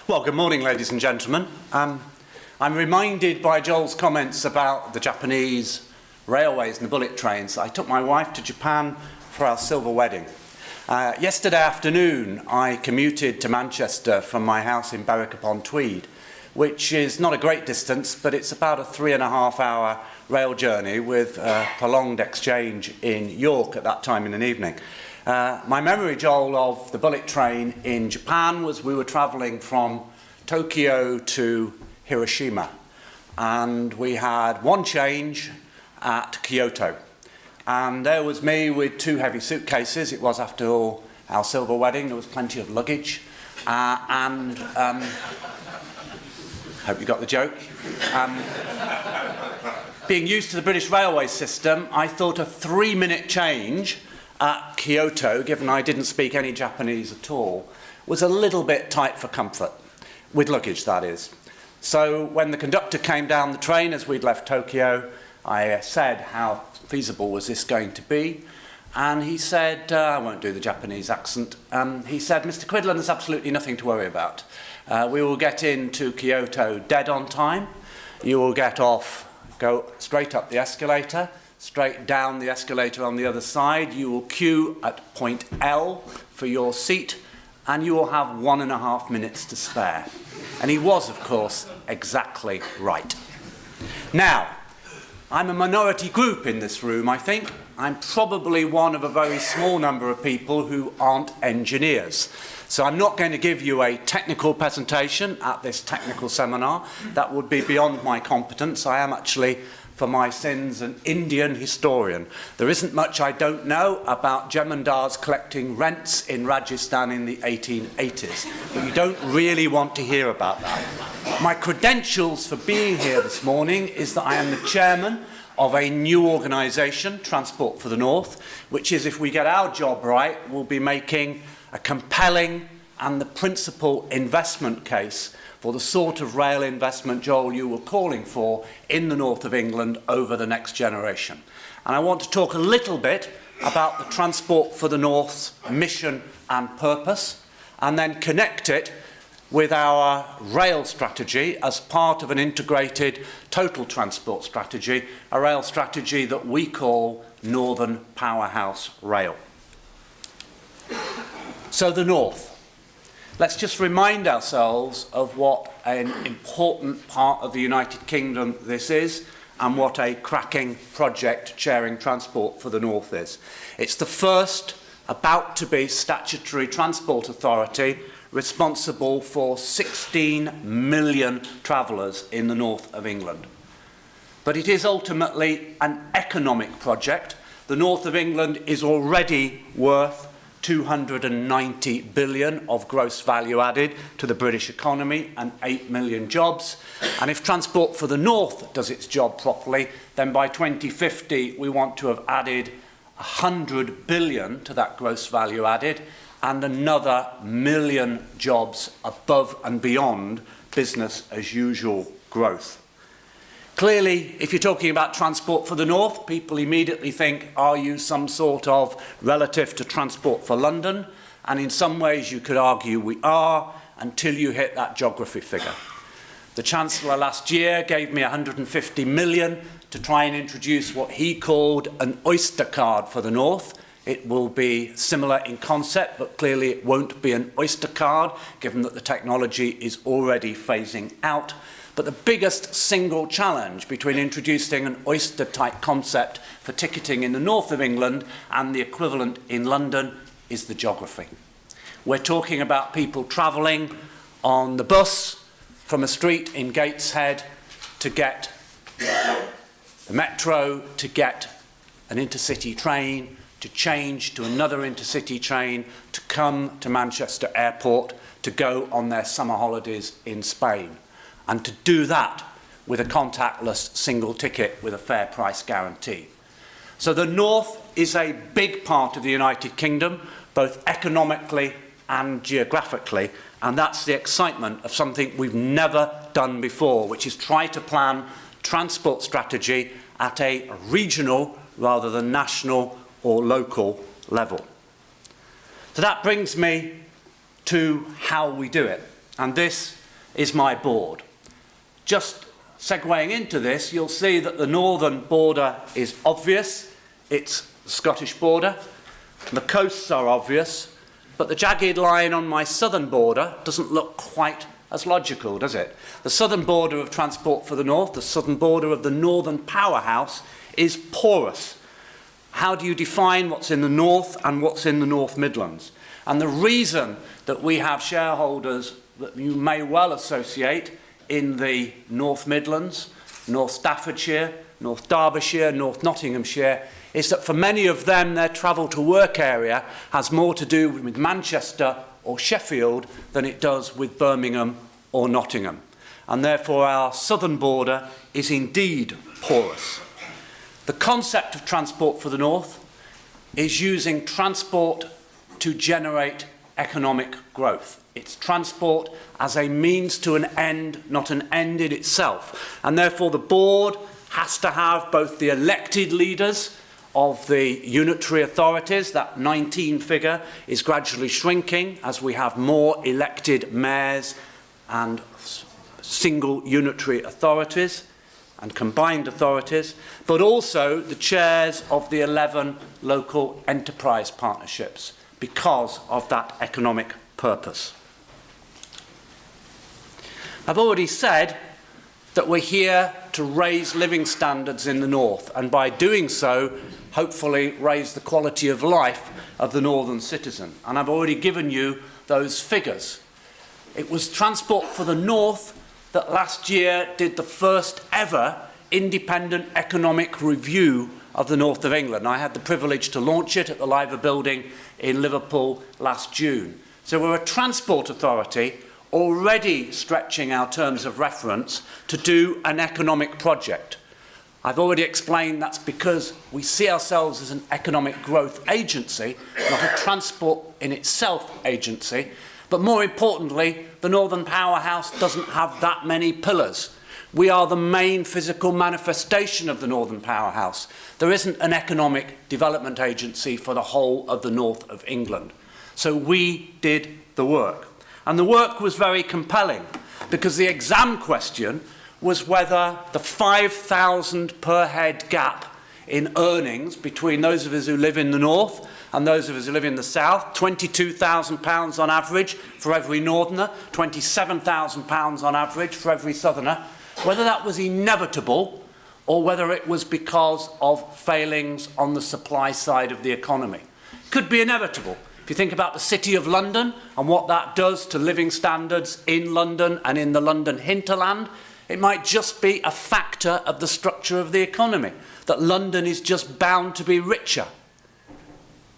Well, good morning, ladies and gentlemen. I'm reminded by Joel's comments about the Japanese railways and the bullet trains. I took my wife to Japan for our silver wedding. Yesterday afternoon, I commuted to Manchester from my house in Berwick-upon-Tweed, which is not a great distance, but it's about a 3.5-hour rail journey with a prolonged exchange in York at that time in an evening. My memory, Joel, of the bullet train in Japan was we were travelling from Tokyo to Hiroshima, and we had one change at Kyoto. And there was me with 2 heavy suitcases. It was, after all, our silver wedding. There was plenty of luggage. Hope you got the joke. Being used to the British railway system, I thought a 3-minute change at Kyoto, given I didn't speak any Japanese at all, was a little bit tight for comfort, with luggage, that is. So when the conductor came down the train as we'd left Tokyo, I said, how feasible was this going to be? And he said, I won't do the Japanese accent, he said, Mr. Cridland, there's absolutely nothing to worry about. We will get into Kyoto dead on time. You will get off, go straight up the escalator, straight down the escalator on the other side. You will queue at point L for your seat, and you will have 1.5 minutes to spare. And he was, of course, exactly right. Now, I'm a minority group in this room, I think. I'm probably one of a very small number of people who aren't engineers. So I'm not going to give you a technical presentation at this technical seminar. That would be beyond my competence. I am actually, for my sins, an Indian historian. There isn't much I don't know about Jamindars collecting rents in Rajasthan in the 1880s, but you don't really want to hear about that. My credentials for being here this morning is that I am the chairman of a new organisation, Transport for the North, which is, if we get our job right, will be making a compelling and the principal investment case for the sort of rail investment, Joel, you were calling for in the north of England over the next generation. And I want to talk a little bit about the Transport for the North's mission and purpose, and then connect it with our rail strategy as part of an integrated total transport strategy, a rail strategy that we call Northern Powerhouse Rail. So the North. Let's just remind ourselves of what an important part of the United Kingdom this is, and what a cracking project chairing Transport for the North is. It's the first about-to-be statutory transport authority responsible for 16 million travellers in the north of England. But it is ultimately an economic project. The north of England is already worth 290 billion of gross value added to the British economy and 8 million jobs. And if Transport for the North does its job properly, then by 2050 we want to have added 100 billion to that gross value added, and another 1 million jobs above and beyond business as usual growth. Clearly, if you're talking about Transport for the North, people immediately think, are you some sort of relative to Transport for London? And in some ways you could argue we are, until you hit that geography figure. The Chancellor last year gave me 150 million to try and introduce what he called an Oyster card for the North. It will be similar in concept, but clearly it won't be an Oyster card, given that the technology is already phasing out. But the biggest single challenge between introducing an Oyster-type concept for ticketing in the north of England and the equivalent in London is the geography. We're talking about people travelling on the bus from a street in Gateshead to get the metro, to get an intercity train, to change to another intercity train, to come to Manchester Airport, to go on their summer holidays in Spain. And to do that with a contactless single ticket with a fair price guarantee. So the North is a big part of the United Kingdom, both economically and geographically, and that's the excitement of something we've never done before, which is try to plan transport strategy at a regional rather than national or local level. So that brings me to how we do it. and this is my board. Just segueing into this, you'll see that the northern border is obvious. It's the Scottish border. The coasts are obvious, but the jagged line on my southern border doesn't look quite as logical, does it? The southern border of Transport for the North, the southern border of the Northern Powerhouse, is porous. How do you define what's in the north and what's in the North Midlands? And the reason that we have shareholders that you may well associate in the North Midlands, North Staffordshire, North Derbyshire, North Nottinghamshire, is that for many of them their travel to work area has more to do with Manchester or Sheffield than it does with Birmingham or Nottingham. And therefore our southern border is indeed porous. The concept of Transport for the North is using transport to generate economic growth. It's transport as a means to an end, not an end in itself. And therefore the board has to have both the elected leaders of the unitary authorities. That 19 figure is gradually shrinking as we have more elected mayors and single unitary authorities and combined authorities, but also the chairs of the 11 local enterprise partnerships because of that economic purpose. I've already said that we're here to raise living standards in the north, and by doing so, hopefully raise the quality of life of the northern citizen. And I've already given you those figures. It was Transport for the North that last year did the first ever independent economic review of the north of England. I had the privilege to launch it at the Liver Building in Liverpool last June. So we're a transport authority already stretching our terms of reference to do an economic project. I've already explained that's because we see ourselves as an economic growth agency, not a transport in itself agency. But more importantly, the Northern Powerhouse doesn't have that many pillars. We are the main physical manifestation of the Northern Powerhouse. There isn't an economic development agency for the whole of the north of England. So we did the work. And the work was very compelling because the exam question was whether the 5,000 per head gap in earnings between those of us who live in the north and those of us who live in the south, £22,000 on average for every northerner, £27,000 on average for every southerner, whether that was inevitable or whether it was because of failings on the supply side of the economy. Could be inevitable. If you think about the City of London and what that does to living standards in London and in the London hinterland, it might just be a factor of the structure of the economy, that London is just bound to be richer.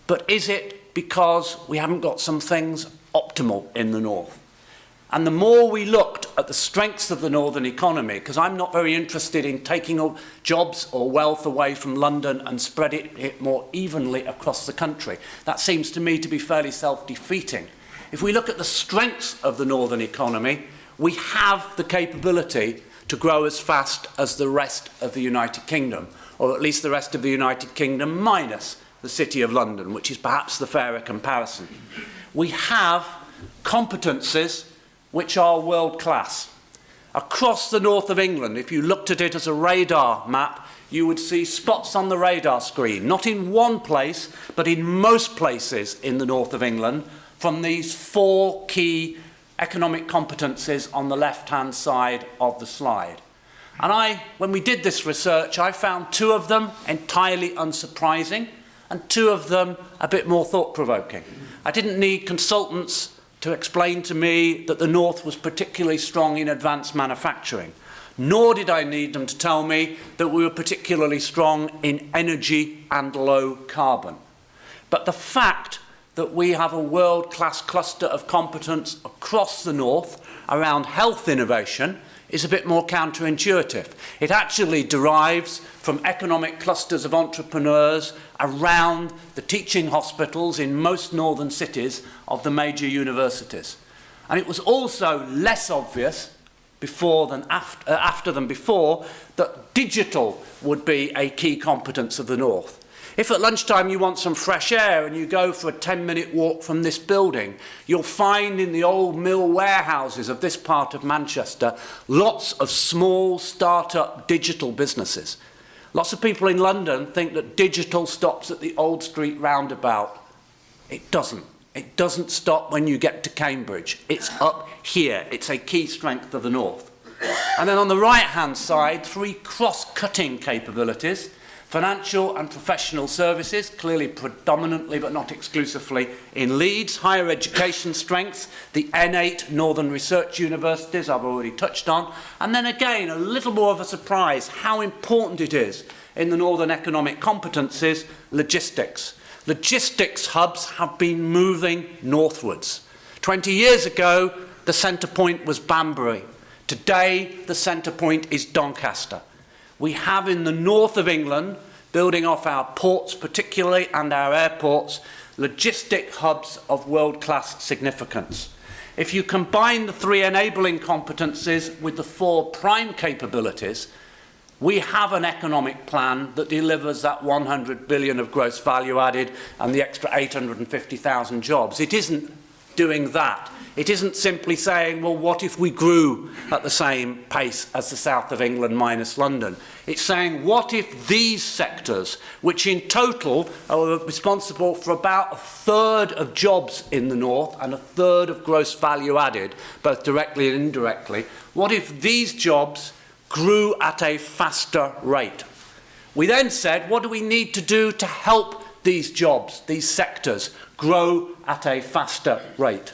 But is it because we haven't got some things optimal in the north? And the more we looked at the strengths of the northern economy, because I'm not very interested in taking jobs or wealth away from London and spread it more evenly across the country. That seems to me to be fairly self-defeating. If we look at the strengths of the northern economy, we have the capability to grow as fast as the rest of the United Kingdom, or at least the rest of the United Kingdom minus the City of London, which is perhaps the fairer comparison. We have competencies which are world class. Across the north of England, if you looked at it as a radar map, you would see spots on the radar screen, not in one place, but in most places in the north of England, from these 4 key economic competencies on the left-hand side of the slide. And when we did this research, I found 2 of them entirely unsurprising and 2 of them a bit more thought-provoking. I didn't need consultants to explain to me that the north was particularly strong in advanced manufacturing, nor did I need them to tell me that we were particularly strong in energy and low carbon. But the fact that we have a world-class cluster of competence across the north around health innovation is a bit more counterintuitive. It actually derives from economic clusters of entrepreneurs around the teaching hospitals in most northern cities of the major universities. And it was also less obvious before than after than before that digital would be a key competence of the north. If at lunchtime you want some fresh air and you go for a 10-minute walk from this building, you'll find in the old mill warehouses of this part of Manchester lots of small start-up digital businesses. Lots of people in London think that digital stops at the Old Street roundabout. It doesn't. It doesn't stop when you get to Cambridge. It's up here. It's a key strength of the North. And then on the right-hand side, 3 cross-cutting capabilities. Financial and professional services, clearly predominantly but not exclusively in Leeds. Higher education strength, the N8 Northern Research Universities I've already touched on. And then again, a little more of a surprise, how important it is in the Northern economic competencies, logistics. Logistics hubs have been moving northwards. 20 years ago, the centre point was Banbury. Today, the centre point is Doncaster. We have in the north of England, building off our ports particularly and our airports, logistic hubs of world-class significance. If you combine the 3 enabling competencies with the 4 prime capabilities, we have an economic plan that delivers that 100 billion of gross value added and the extra 850,000 jobs. It isn't doing that. It isn't simply saying, well, what if we grew at the same pace as the south of England minus London? It's saying, what if these sectors, which in total are responsible for about 1/3 of jobs in the north and 1/3 of gross value added, both directly and indirectly, what if these jobs grew at a faster rate? We then said, what do we need to do to help these jobs, these sectors, grow at a faster rate?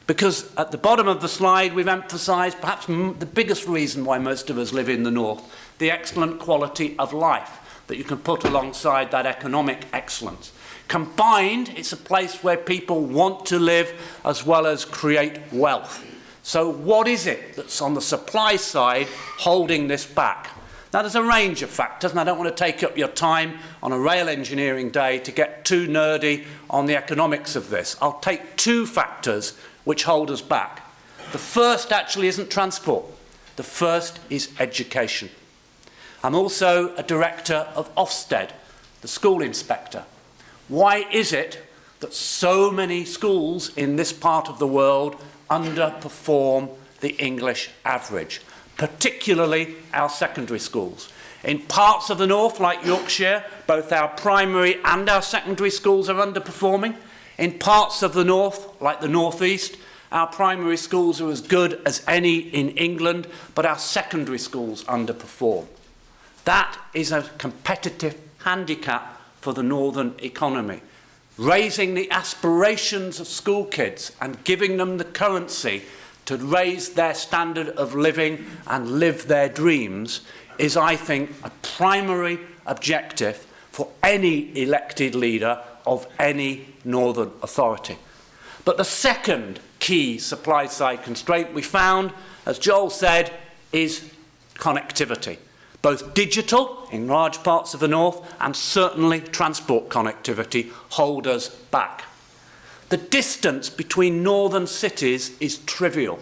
Because at the bottom of the slide, we've emphasised perhaps the biggest reason why most of us live in the north, the excellent quality of life that you can put alongside that economic excellence. Combined, it's a place where people want to live as well as create wealth. So what is it that's on the supply side holding this back? Now, there's a range of factors, and I don't want to take up your time on a rail engineering day to get too nerdy on the economics of this. I'll take 2 factors which hold us back. The first actually isn't transport. The first is education. I'm also a director of Ofsted, the school inspector. Why is it that so many schools in this part of the world underperform the English average, particularly our secondary schools? In parts of the north, like Yorkshire, both our primary and our secondary schools are underperforming. In parts of the north, like the northeast, our primary schools are as good as any in England, but our secondary schools underperform. That is a competitive handicap for the northern economy. Raising the aspirations of school kids and giving them the currency to raise their standard of living and live their dreams is, I think, a primary objective for any elected leader of any northern authority. But the second key supply-side constraint we found, as Joel said, is connectivity. Both digital in large parts of the north and certainly transport connectivity hold us back. The distance between northern cities is trivial.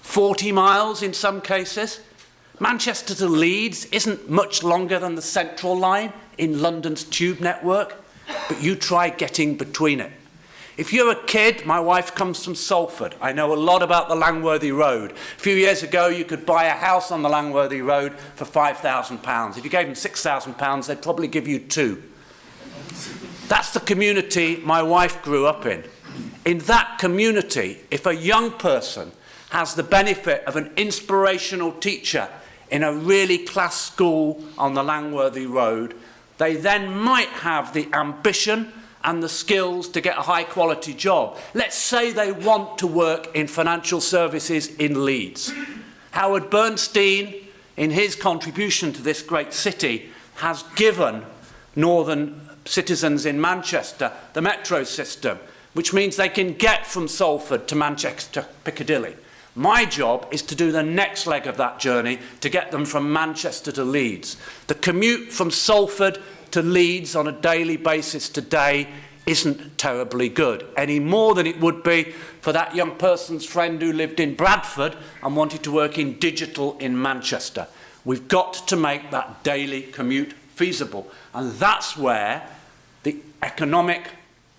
40 miles in some cases. Manchester to Leeds isn't much longer than the Central Line in London's tube network, but you try getting between it. If you're a kid, my wife comes from Salford. I know a lot about the Langworthy Road. A few years ago, you could buy a house on the Langworthy Road for £5,000. If you gave them £6,000, they'd probably give you 2. That's the community my wife grew up in. In that community, if a young person has the benefit of an inspirational teacher in a really class school on the Langworthy Road, they then might have the ambition and the skills to get a high-quality job. Let's say they want to work in financial services in Leeds. Howard Bernstein, in his contribution to this great city, has given northern citizens in Manchester the metro system, which means they can get from Salford to Manchester Piccadilly. My job is to do the next leg of that journey to get them from Manchester to Leeds. The commute from Salford to Leeds on a daily basis today isn't terribly good, any more than it would be for that young person's friend who lived in Bradford and wanted to work in digital in Manchester. We've got to make that daily commute feasible. And that's where the economic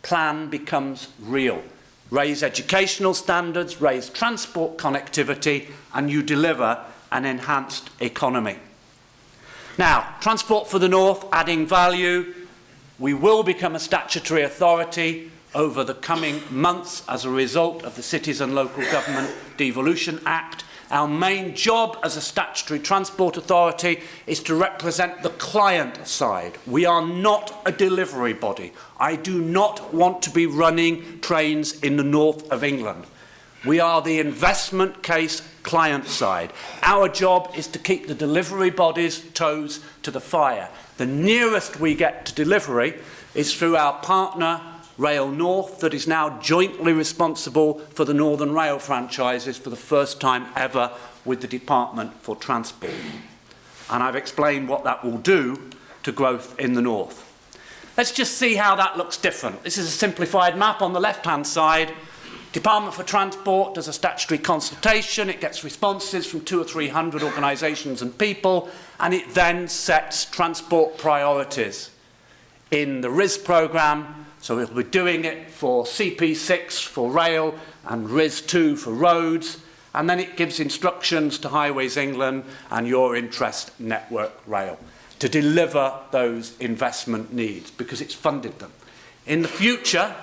plan becomes real. Raise educational standards, raise transport connectivity, and you deliver an enhanced economy. Now, Transport for the North, adding value. We will become a statutory authority over the coming months as a result of the Cities and Local Government Devolution Act. Our main job as a statutory transport authority is to represent the client side. We are not a delivery body. I do not want to be running trains in the north of England. We are the investment case client side. Our job is to keep the delivery body's toes to the fire. The nearest we get to delivery is through our partner Rail North, that is now jointly responsible for the Northern Rail franchises for the first time ever with the Department for Transport. And I've explained what that will do to growth in the north. Let's just see how that looks different. This is a simplified map on the left-hand side. Department for Transport does a statutory consultation. It gets responses from 200 or 300 organisations and people, and it then sets transport priorities in the RIS programme. So we'll be doing it for CP6 for rail and RIS2 for roads, and then it gives instructions to Highways England and Your Interest Network Rail to deliver those investment needs because it's funded them. In the future,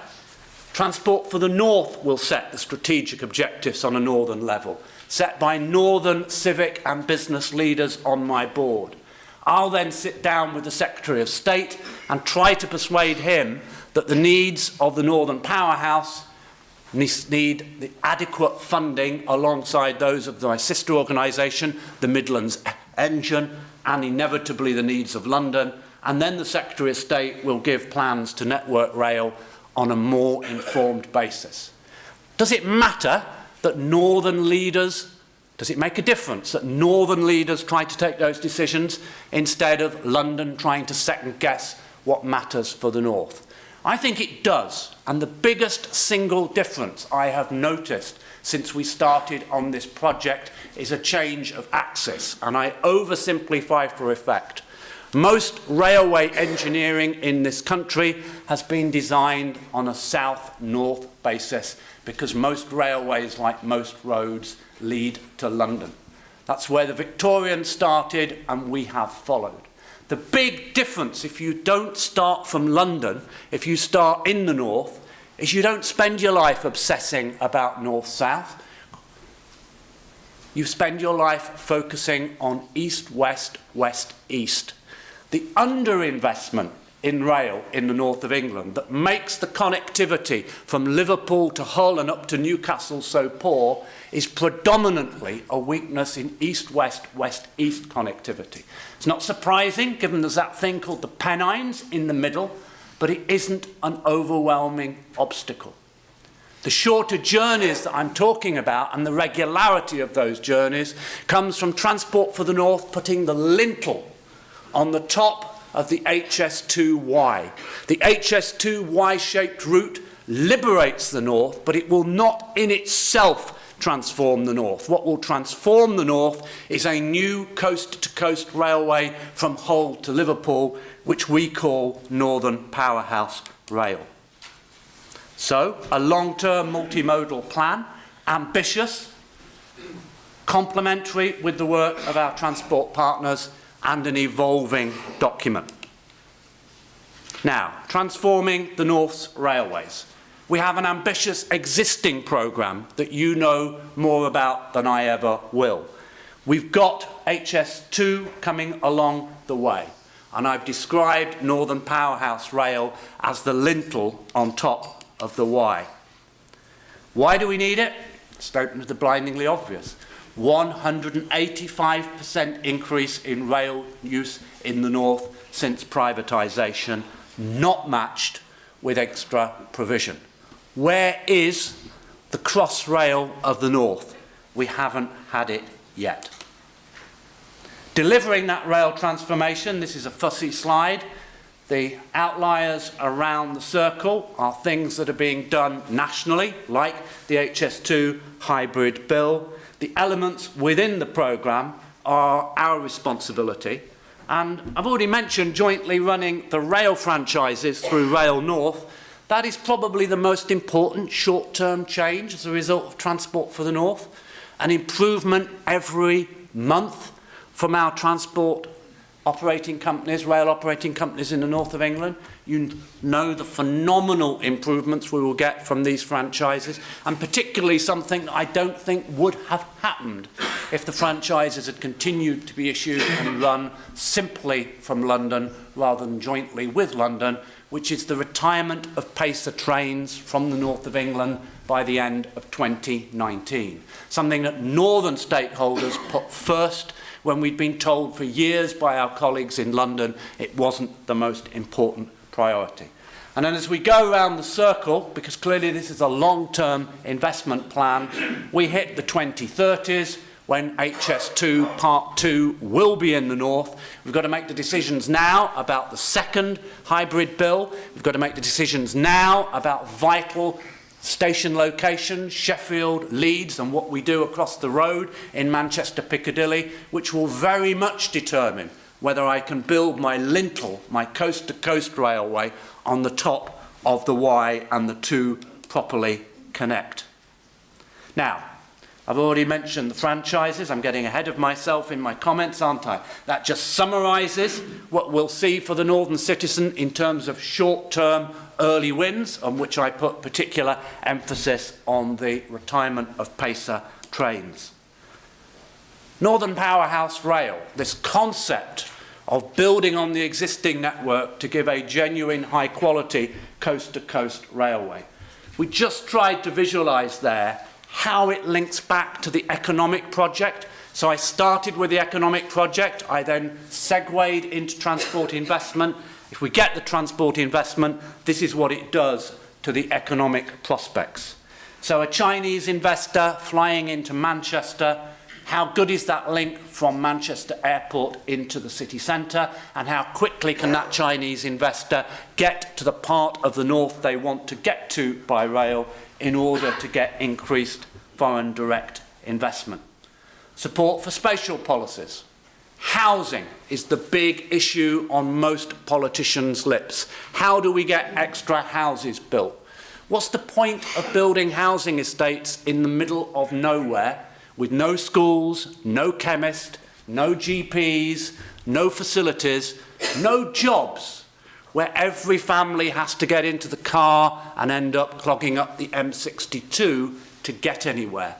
Transport for the North will set the strategic objectives on a northern level, set by northern civic and business leaders on my board. I'll then sit down with the Secretary of State and try to persuade him that the needs of the Northern Powerhouse need the adequate funding alongside those of my sister organisation, the Midlands Engine, and inevitably the needs of London. And then the Secretary of State will give plans to Network Rail on a more informed basis. Does it matter that northern leaders, does it make a difference that northern leaders try to take those decisions instead of London trying to second guess what matters for the north? I think it does, and the biggest single difference I have noticed since we started on this project is a change of axis, and I oversimplify for effect. Most railway engineering in this country has been designed on a south-north basis because most railways, like most roads, lead to London. That's where the Victorians started, and we have followed. The big difference, if you don't start from London, if you start in the north, is you don't spend your life obsessing about north-south. You spend your life focusing on east-west, west-east. The underinvestment in rail in the north of England that makes the connectivity from Liverpool to Hull and up to Newcastle so poor is predominantly a weakness in east-west, west-east connectivity. It's not surprising, given there's that thing called the Pennines in the middle, but it isn't an overwhelming obstacle. The shorter journeys that I'm talking about and the regularity of those journeys comes from Transport for the North putting the lintel on the top of the HS2Y. The HS2Y-shaped route liberates the north, but it will not in itself transform the north. What will transform the north is a new coast-to-coast railway from Hull to Liverpool, which we call Northern Powerhouse Rail. So, a long-term multimodal plan, ambitious, complementary with the work of our transport partners, and an evolving document. Now, transforming the North's railways. We have an ambitious existing programme that you know more about than I ever will. We've got HS2 coming along the way, and I've described Northern Powerhouse Rail as the lintel on top of the Y. Why do we need it? It's the blindingly obvious. 185% increase in rail use in the north since privatisation, not matched with extra provision. Where is the Crossrail of the north? We haven't had it yet. Delivering that rail transformation, this is a fussy slide. The outliers around the circle are things that are being done nationally, like the HS2 hybrid bill. The elements within the programme are our responsibility, And I've already mentioned jointly running the rail franchises through Rail North. That is probably the most important short-term change as a result of Transport for the North. An improvement every month from our transport operating companies, rail operating companies in the north of England. You know the phenomenal improvements we will get from these franchises, and particularly something that I don't think would have happened if the franchises had continued to be issued and run simply from London rather than jointly with London, which is the retirement of Pacer trains from the north of England by the end of 2019. Something that northern stakeholders put first when we'd been told for years by our colleagues in London it wasn't the most important priority. And then as we go around the circle, because clearly this is a long-term investment plan, we hit the 2030s when HS2 Part 2 will be in the north. We've got to make the decisions now about the second hybrid bill. We've got to make the decisions now about vital station locations, Sheffield, Leeds, and what we do across the road in Manchester Piccadilly, which will very much determine whether I can build my lintel, my coast-to-coast railway, on the top of the Y and the two properly connect. Now, I've already mentioned the franchises. I'm getting ahead of myself in my comments, aren't I? That just summarises what we'll see for the northern citizen in terms of short-term early wins, on which I put particular emphasis on the retirement of Pacer trains. Northern Powerhouse Rail, this concept of building on the existing network to give a genuine high-quality coast-to-coast railway. We just tried to visualise there how it links back to the economic project. So I started with the economic project, I then segued into transport investment. If we get the transport investment, this is what it does to the economic prospects. So a Chinese investor flying into Manchester, how good is that link from Manchester Airport into the city centre, and how quickly can that Chinese investor get to the part of the north they want to get to by rail in order to get increased foreign direct investment. Support for spatial policies. Housing is the big issue on most politicians' lips. How do we get extra houses built? What's the point of building housing estates in the middle of nowhere with no schools, no chemists, no GPs, no facilities, no jobs, where every family has to get into the car and end up clogging up the M62 to get anywhere?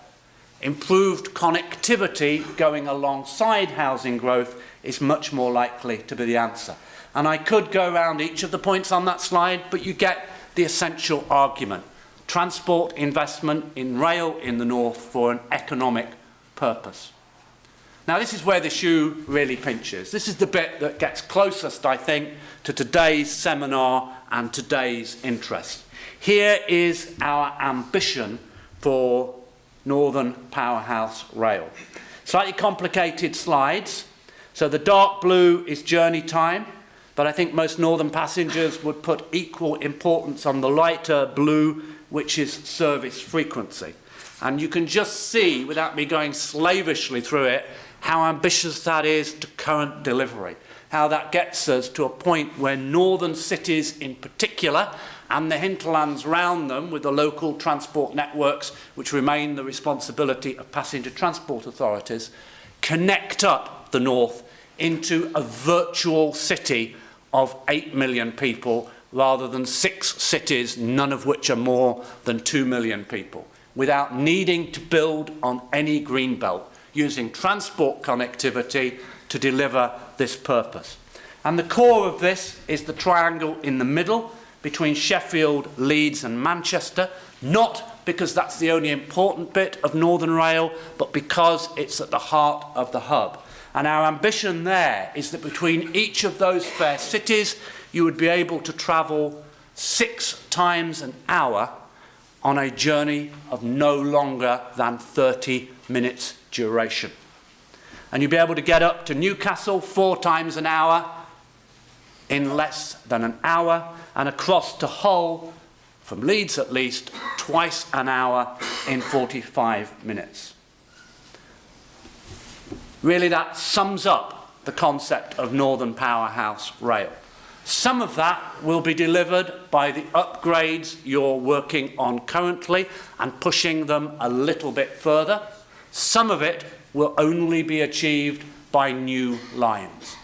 Improved connectivity going alongside housing growth is much more likely to be the answer. And I could go around each of the points on that slide, but you get the essential argument. Transport investment in rail in the north for an economic purpose. Now this is where the shoe really pinches. This is the bit that gets closest, I think, to today's seminar and today's interest. Here is our ambition for Northern Powerhouse Rail. Slightly complicated slides. So the dark blue is journey time, but I think most northern passengers would put equal importance on the lighter blue, which is service frequency. And you can just see, without me going slavishly through it, how ambitious that is to current delivery, how that gets us to a point where northern cities in particular, and the hinterlands round them with the local transport networks, which remain the responsibility of passenger transport authorities, connect up the north into a virtual city of 8 million people rather than 6 cities, none of which are more than 2 million people, without needing to build on any green belt, using transport connectivity to deliver this purpose. And the core of this is the triangle in the middle between Sheffield, Leeds and Manchester, not because that's the only important bit of Northern Rail, but because it's at the heart of the hub. And our ambition there is that between each of those fair cities, you would be able to travel 6 times an hour on a journey of no longer than 30 minutes duration. And you'd be able to get up to Newcastle 4 times an hour in less than an hour, and across to Hull, from Leeds at least, twice an hour in 45 minutes. Really, that sums up the concept of Northern Powerhouse rail. Some of that will be delivered by the upgrades you're working on currently and pushing them a little bit further. Some of it will only be achieved by new lines.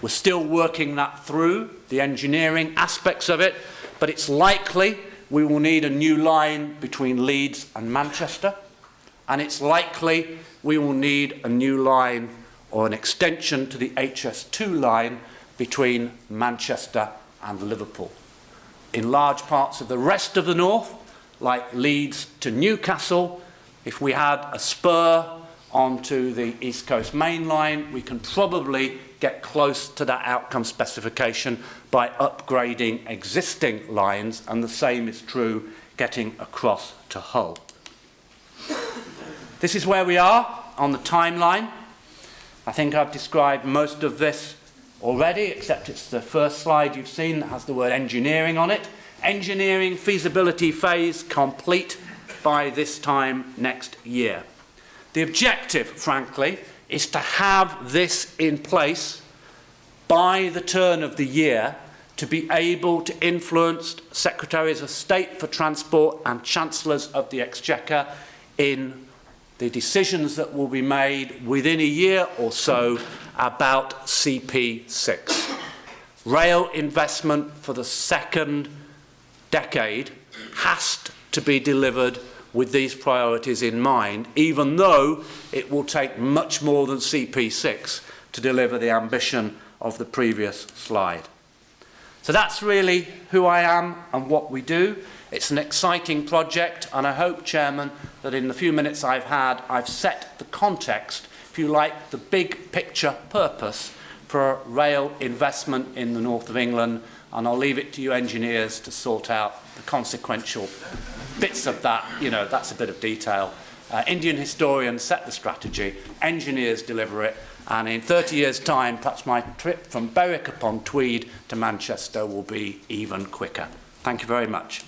We're still working that through, the engineering aspects of it, but it's likely we will need a new line between Leeds and Manchester, and it's likely we will need a new line or an extension to the HS2 line between Manchester and Liverpool. In large parts of the rest of the north, like Leeds to Newcastle, if we had a spur onto the East Coast Main Line, we can probably get close to that outcome specification by upgrading existing lines, and the same is true getting across to Hull. This is where we are on the timeline. I think I've described most of this already, except it's the first slide you've seen that has the word engineering on it. Engineering feasibility phase complete by this time next year. The objective, frankly, is to have this in place by the turn of the year to be able to influence Secretaries of State for Transport and Chancellors of the Exchequer in the decisions that will be made within a year or so about CP6. Rail investment for the second decade has to be delivered with these priorities in mind, even though it will take much more than CP6 to deliver the ambition of the previous slide. So that's really who I am and what we do. It's an exciting project, and I hope, Chairman, that in the few minutes I've had, I've set the context, if you like, the big picture purpose for rail investment in the north of England, and I'll leave it to you engineers to sort out the consequential bits of that. You know, that's a bit of detail. Indian historians set the strategy, engineers deliver it, and in 30 years' time, perhaps my trip from Berwick upon Tweed to Manchester will be even quicker. Thank you very much.